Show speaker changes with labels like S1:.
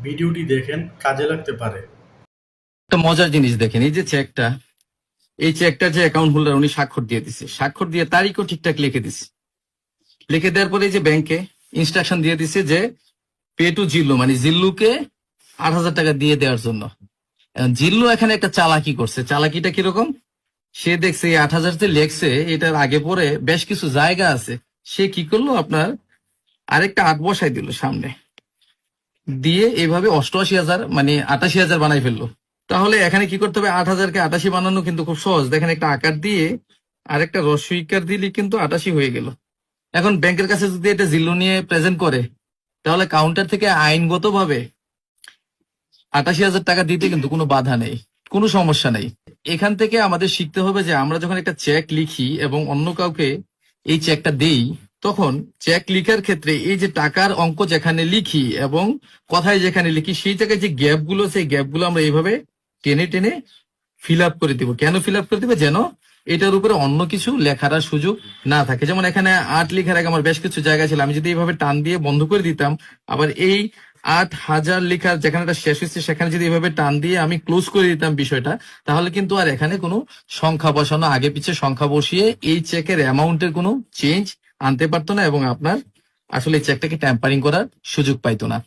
S1: ভিডিওটি দেখেন, কাজে লাগতে পারে।
S2: একটা মজার জিনিস দেখেন, এই যে চেকটা, এই চেকটা যে অ্যাকাউন্ট হোল্ডার উনি স্বাক্ষর দিয়ে দিছে, স্বাক্ষর দিয়ে তারিখও ঠিকঠাক লিখে দিছে। লিখে দেওয়ার পরে এই যে ব্যাংকে ইনস্ট্রাকশন দিয়ে দিছে যে পে টু জিল্লু, মানে জিল্লুকে ৮,০০০ টাকা দিয়ে দেওয়ার জন্য। এখন জিল্লু এখানে একটা চালাকি করছে। চালাকিটা কিরকম? সে দেখছে এই ৮,০০০ যে লেখছে, এটার আগে পরে বেশ কিছু জায়গা আছে। সে কি করলো, আপনার আরেকটা ৮ বসাই দিল সামনে, দিয়ে এইভাবে ৮৮,০০০ মানে ৮৮,০০০ বানাই ফেললো। তাহলে এখানে কি করতে হবে, ৮,০০০-কে ৮৮ বানানো কিন্তু খুব সহজ। দেখেন, একটা আকার দিয়ে আরেকটা রস্বইকার দিলে কিন্তু ৮৮ হয়ে গেল। এখন ব্যাংকের কাছে যদি এটা জিল্লু নিয়ে প্রেজেন্ট করে, তাহলে কাউন্টার থেকে আইনগতভাবে ৮৮,০০০ টাকা দিতে কিন্তু কোনো বাধা নেই, কোনো সমস্যা নেই। এখান থেকে আমাদের শিখতে হবে যে আমরা যখন একটা চেক লিখি এবং অন্য কাউকে এই চেকটা দেই, তখন চেক লিখার ক্ষেত্রে এই যে টাকার অঙ্ক যেখানে লিখি এবং কথায় যেখানে লিখি, সেই জায়গায় যে গ্যাপ গুলো, সেই গ্যাপ গুলো আমরা এইভাবে টেনে টেনে ফিল আপ করে দিব। কেন ফিল আপ করে দিবে? যেন এটার উপরে অন্য কিছু লেখার আর সুযোগ না থাকে। যেমন এখানে ৮ লেখার আগে আমার বেশ কিছু জায়গা ছিল, আমি যদি এইভাবে টান দিয়ে বন্ধ করে দিতাম, আবার এই ৮,০০০ লেখার যেখানে এটা শেষ হচ্ছে সেখানে যদি এইভাবে টান দিয়ে আমি ক্লোজ করে দিতাম বিষয়টা, তাহলে কিন্তু আর এখানে কোনো সংখ্যা বসানো, আগে পিছে সংখ্যা বসিয়ে এই চেকের অ্যামাউন্টের কোনো চেঞ্জ আনতে পারতো না এবং আপনার আসলে এই চেকটাকে ট্যাম্পারিং করার সুযোগ পাইতো না।